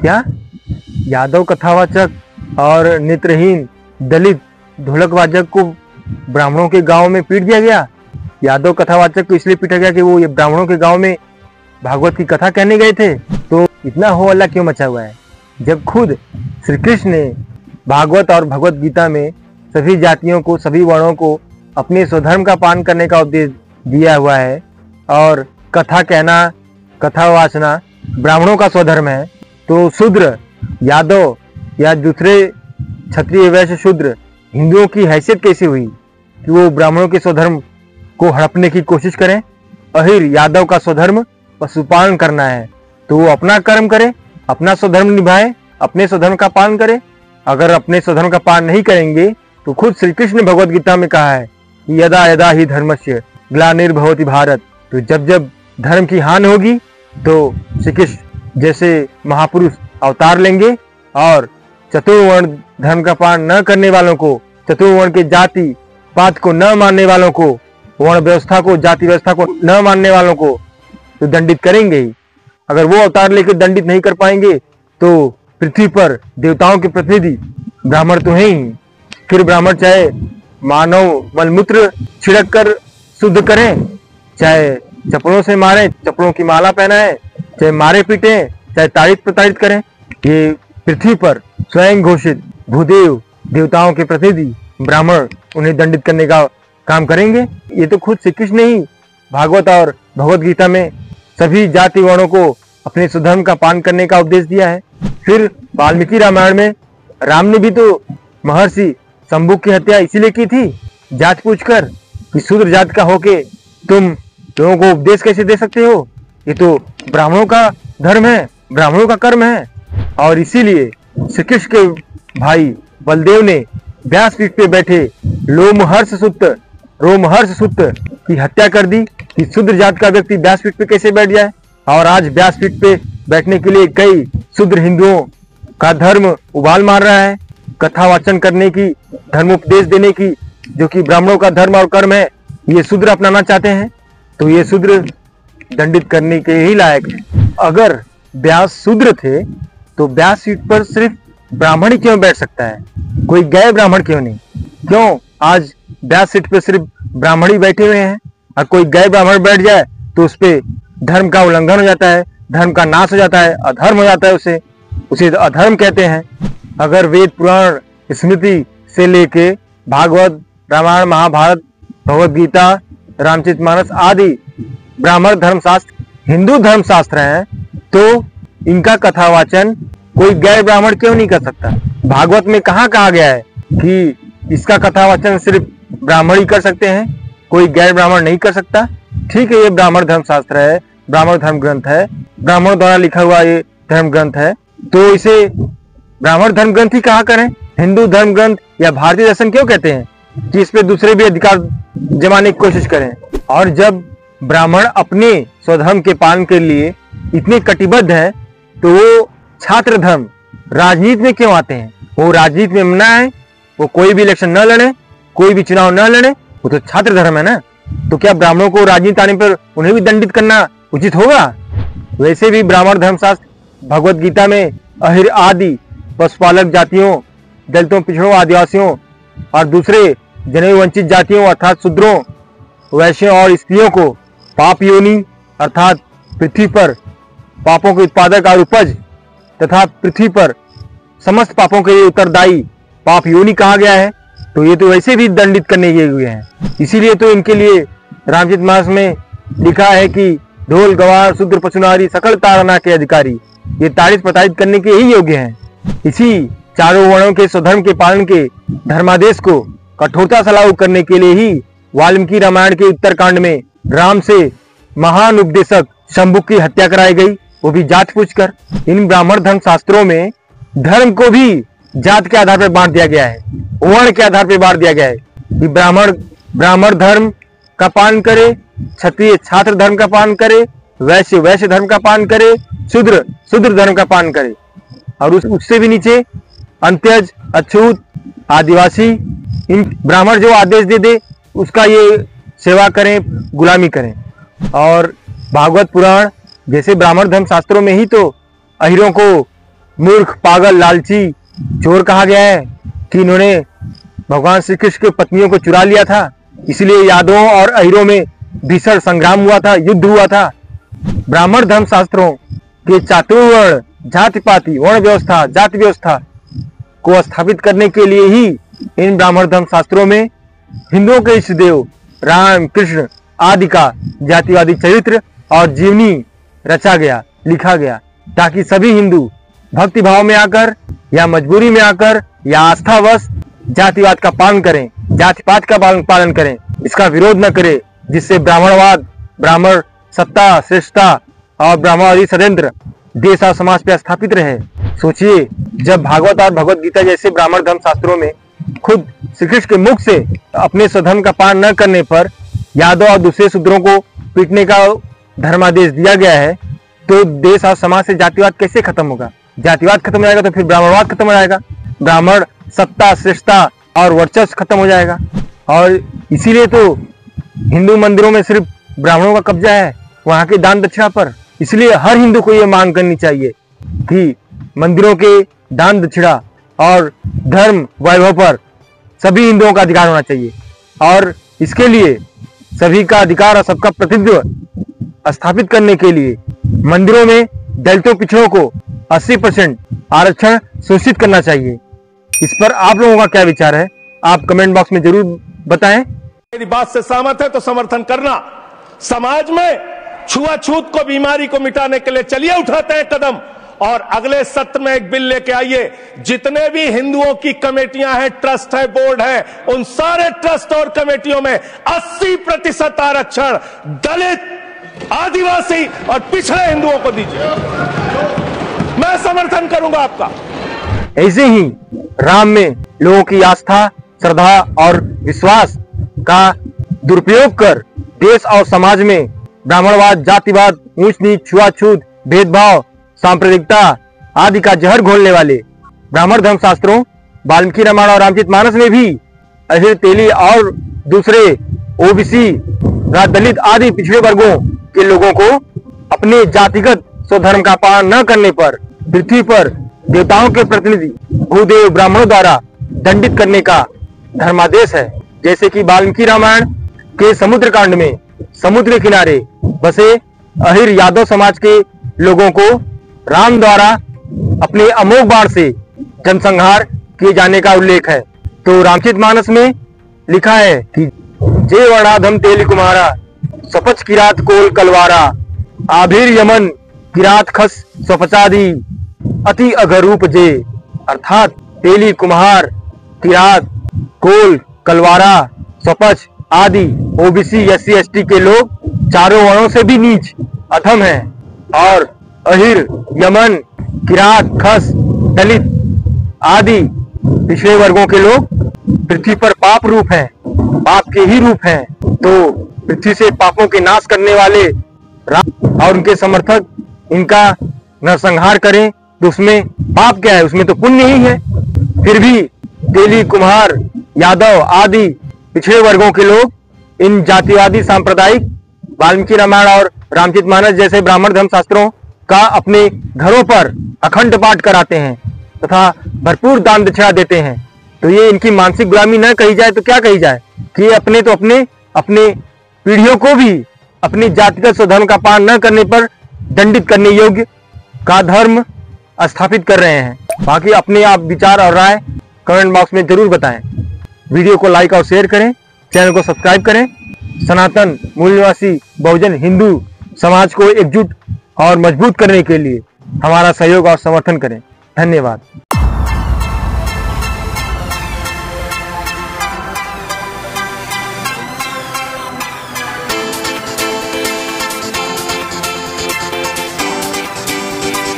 क्या यादव कथावाचक और नेत्रहीन दलित ढोलकवाचक को ब्राह्मणों के गांव में पीट दिया गया? यादव कथावाचक को इसलिए पीटा गया कि वो ये ब्राह्मणों के गांव में भागवत की कथा कहने गए थे। तो इतना हो हल्ला क्यों मचा हुआ है, जब खुद श्री कृष्ण ने भागवत और भगवत गीता में सभी जातियों को, सभी वर्णों को अपने स्वधर्म का पालन करने का उपदेश दिया हुआ है और कथा कहना, कथा वाचना ब्राह्मणों का स्वधर्म है। तो शूद्र, यादव या दूसरे क्षत्रिय, वैश्य, शूद्र हिंदुओं की हैसियत कैसी हुई कि वो ब्राह्मणों के स्वधर्म को हड़पने की कोशिश करें? अहिर यादव का स्वधर्म पशुपालन करना है तो वो अपना कर्म करे, अपना स्वधर्म निभाए, अपने स्वधर्म का पालन करे। अगर अपने स्वधर्म का पालन नहीं करेंगे तो खुद श्री कृष्ण ने भगवत गीता में कहा है कि यदा यदा ही धर्मस्य ग्लानिर्भवति भारत। तो जब जब धर्म की हानि होगी तो श्री कृष्ण जैसे महापुरुष अवतार लेंगे और चतुर्वर्ण धर्म का पालन न करने वालों को, चतुर्वर्ण के जाति पात को न मानने वालों को, वर्ण व्यवस्था को, जाति व्यवस्था को न मानने वालों को तो दंडित करेंगे ही। अगर वो अवतार लेकर दंडित नहीं कर पाएंगे तो पृथ्वी पर देवताओं के प्रतिनिधि ब्राह्मण तो हैं ही। फिर ब्राह्मण चाहे मानव मलमूत्र छिड़क कर शुद्ध करें, चाहे चप्पलों से मारे, चप्पलों की माला पहनाए, चाहे मारे पीटे, चाहे ताड़ित प्रताड़ित करें, ये पृथ्वी पर स्वयं घोषित भूदेव देवताओं के प्रतिनिधि ब्राह्मण उन्हें दंडित करने का काम करेंगे। ये तो खुद श्री कृष्ण ने ही भागवत और भगवत गीता में सभी जाति वर्णों को अपने स्वधर्म का पालन करने का उपदेश दिया है। फिर वाल्मीकि रामायण में राम ने भी तो महर्षि शंभुक की हत्या इसीलिए की थी, जात पूछकर कि शूद्र जात का होके तुम लोगों को उपदेश कैसे दे सकते हो, ये तो ब्राह्मणों का धर्म है, ब्राह्मणों का कर्म है। और इसीलिए श्री कृष्ण के भाई बलदेव ने व्यासपीठ पे बैठे रोमहर्ष सुत की हत्या कर दी कि शूद्र जात का व्यक्ति व्यासपीठ पे कैसे बैठ जाए। और आज व्यासपीठ पे बैठने के लिए कई शूद्र हिंदुओं का धर्म उबाल मार रहा है। कथा वाचन करने की, धर्मोपदेश देने की, जो कि ब्राह्मणों का धर्म और कर्म है, ये शूद्र अपनाना चाहते हैं तो ये शूद्र दंडित करने के ही लायक है। अगर व्यास शूद्र थे तो व्यास सीट पर सिर्फ ब्राह्मण ही क्यों बैठ सकता है, कोई गैर ब्राह्मण क्यों नहीं? क्यों आज व्यास सीट पर सिर्फ ब्राह्मण ही बैठे हुए हैं और कोई गैर ब्राह्मण बैठ जाए तो उस पे धर्म का उल्लंघन हो जाता है, धर्म का नाश हो जाता है, अधर्म हो जाता है, उसे अधर्म कहते हैं। अगर वेद पुराण स्मृति से लेके भागवत, रामायण, महाभारत, भगवत गीता, रामचरितमानस आदि ब्राह्मण धर्मशास्त्र हिंदू धर्मशास्त्र हैं तो इनका कथावाचन कोई गैर ब्राह्मण क्यों नहीं कर सकता? भागवत में कहाँ कहा गया है कि इसका कथावाचन सिर्फ ब्राह्मण ही कर सकते हैं, कोई गैर ब्राह्मण नहीं कर सकता? ठीक है, ये ब्राह्मण धर्मशास्त्र है, ब्राह्मण धर्म ग्रंथ है, ब्राह्मण द्वारा लिखा हुआ ये धर्म ग्रंथ है, तो इसे ब्राह्मण धर्म ग्रंथ ही कहा करें। हिंदू धर्म ग्रंथ या भारतीय दर्शन क्यों कहते हैं कि इस पे दूसरे भी अधिकार जमाने की कोशिश करें? और जब ब्राह्मण अपने स्वधर्म के पालन के लिए इतने कटिबद्ध हैं तो वो छात्र धर्म राजनीति में क्यों आते हैं? वो राजनीति में मना है, वो कोई भी इलेक्शन न लड़े, कोई भी चुनाव न लड़े, वो तो छात्र धर्म है ना। तो क्या ब्राह्मणों को राजनीति आने पर उन्हें भी दंडित करना उचित होगा? वैसे भी ब्राह्मण धर्मशास्त्र भगवत गीता में अहिर आदि पशुपालक जातियों, दलितों, पिछड़ों, आदिवासियों और दूसरे जनेऊ वंचित जातियों अर्थात शूद्रों, वैश्यों और स्त्रियों को पाप योनि अर्थात पृथ्वी पर पापों के उत्पादक और उपज तथा पृथ्वी पर समस्त पापों के लिए उत्तरदायी पाप योनि कहा गया है। तो ये तो वैसे भी दंडित करने के हुए हैं। इसीलिए तो इनके लिए रामचरितमानस में लिखा है कि ढोल गवार शूद्र पशुनारी सकल ताड़ना के अधिकारी, ये ताड़ित प्रताड़ित करने के ही योग्य हैं। इसी चारों वर्णों के स्वधर्म के पालन के धर्मादेश को कठोरता से लागू करने के लिए ही वाल्मीकि रामायण के उत्तरकांड में राम से महान उपदेशक शंभुक की हत्या कराई गई, वो भी जात पूछकर। इन ब्राह्मण धर्म शास्त्रों में धर्म को भी जात के आधार पर बांट दिया गया है, वर्ण के आधार पर बांट दिया गया है कि ब्राह्मण धर्म का पालन करे, क्षत्रिय छात्र धर्म का पालन करे, वैश्य धर्म का पालन करे, शूद्र धर्म का पालन करे, और उससे भी नीचे अंत्यज, अछूत, आदिवासी, इन ब्राह्मण जो आदेश दे उसका ये सेवा करें, गुलामी करें। और भागवत पुराण जैसे ब्राह्मण धर्म शास्त्रों में ही तो अहिरों को मूर्ख, पागल, लालची, चोर कहा गया है कि इन्होंने भगवान श्री कृष्ण की पत्नियों को चुरा लिया था। इसलिए यादवों और अहीरों में भीषण संग्राम हुआ था, युद्ध हुआ था। ब्राह्मण धर्म शास्त्रों के चातुर्वर्ण, जाति पाति, वर्ण व्यवस्था, जाति व्यवस्था को स्थापित करने के लिए ही इन ब्राह्मण धर्म शास्त्रों में हिंदुओं के इष्ट देव राम, कृष्ण आदि का जातिवादी चरित्र और जीवनी रचा गया, लिखा गया, ताकि सभी हिंदू भक्ति भाव में आकर या मजबूरी में आकर या आस्थावश जातिवाद का पालन करें, जातिपात का पालन करें, इसका विरोध न करें, जिससे ब्राह्मणवाद, ब्राह्मण सत्ता, श्रेष्ठता और ब्राह्मणवादी षड्यंत्र देश और समाज पर स्थापित रहे। सोचिए, जब भागवत और भगवत गीता जैसे ब्राह्मण धर्म शास्त्रों में खुद श्री कृष्ण के मुख से अपने स्वधर्म का पालन न करने पर यादव और दूसरे शूद्रों को पीटने का धर्मादेश दिया गया है, तो देश और समाज से जातिवाद कैसे खत्म होगा? जातिवाद खत्म हो जाएगा तो फिर ब्राह्मणवाद खत्म हो जाएगा, ब्राह्मण सत्ता, श्रेष्ठता और वर्चस्व खत्म हो जाएगा। और इसीलिए तो हिंदू मंदिरों में सिर्फ ब्राह्मणों का कब्जा है, वहां के दान दक्षिणा पर। इसलिए हर हिंदू को यह मांग करनी चाहिए कि मंदिरों के दान दक्षिणा और धर्म वैभव पर सभी हिंदुओं का अधिकार होना चाहिए, और इसके लिए सभी का अधिकार और सबका प्रतिनिधित्व स्थापित करने के लिए मंदिरों में दलितों, पिछड़ों को 80% आरक्षण सुनिश्चित करना चाहिए। इस पर आप लोगों का क्या विचार है? आप कमेंट बॉक्स में जरूर बताएं। मेरी बात से सहमत है तो समर्थन करना। समाज में छुआछूत को, बीमारी को मिटाने के लिए चलिए उठाते हैं कदम, और अगले सत्र में एक बिल लेके आइए। जितने भी हिंदुओं की कमेटियां हैं, ट्रस्ट है, बोर्ड है, उन सारे ट्रस्ट और कमेटियों में 80% आरक्षण दलित, आदिवासी और पिछड़े हिंदुओं को दीजिए। मैं समर्थन करूंगा आपका। ऐसे ही राम में लोगों की आस्था, श्रद्धा और विश्वास का दुरुपयोग कर देश और समाज में ब्राह्मणवाद, जातिवाद, ऊंच नीच, छुआछूत, भेदभाव, सांप्रदायिकता आदि का जहर घोलने वाले ब्राह्मण धर्म शास्त्रों, वाल्मीकि रामायण और रामचरितमानस में भी अहिर, तेली और दूसरे ओबीसी, दलित आदि पिछड़े वर्गों के लोगों को अपने जातिगत स्वधर्म का पालन न करने पर पृथ्वी पर देवताओं के प्रतिनिधि भूदेव ब्राह्मणों द्वारा दंडित करने का धर्मादेश है। जैसे कि वाल्मीकि रामायण के समुद्र कांड में समुद्र किनारे बसे अहिर यादव समाज के लोगों को राम द्वारा अपने अमोघ बाण से जनसंहार किए जाने का उल्लेख है। तो रामचरितमानस में लिखा है कि जे वर्णाधम तेली कुमारा, सपच किरात कोल कलवारा, आभिर यमन किरात खस स्वपचादी, अति अघरूप जे। अर्थात तेली, कुम्हार, किरात, कोल, कलवारा, स्वपच आदि ओबीसी, एससी, एसटी के लोग चारों वर्णों से भी नीच, अधम हैं, और अहिर, यमन, किरात, खस, दलित आदि पिछड़े वर्गों के लोग पृथ्वी पर पाप रूप हैं, पाप के ही रूप हैं। तो पृथ्वी से पापों के नाश करने वाले राम और उनके समर्थक इनका नरसंहार करें तो उसमें पाप क्या है? उसमें तो पुण्य ही है। फिर भी तेली, कुम्हार, यादव आदि पिछड़े वर्गों के लोग इन जातिवादी, सांप्रदायिक वाल्मीकि रामायण और रामचरितमानस जैसे ब्राह्मण धर्म शास्त्रों का अपने घरों पर अखंड पाठ कराते हैं तथा भरपूर दान दक्षिणा देते हैं। तो ये इनकी मानसिक गुलामी न कही जाए तो क्या कही जाए कि ये अपने पीढ़ियों को भी अपनी जातिगत स्वधर्म का पालन न करने पर दंडित करने योग्य का धर्म स्थापित कर रहे हैं। बाकी अपने आप विचार और राय कमेंट बॉक्स में जरूर बताएं। वीडियो को लाइक और शेयर करें, चैनल को सब्सक्राइब करें। सनातन मूल निवासी बहुजन हिंदू समाज को एकजुट और मजबूत करने के लिए हमारा सहयोग और समर्थन करें। धन्यवाद।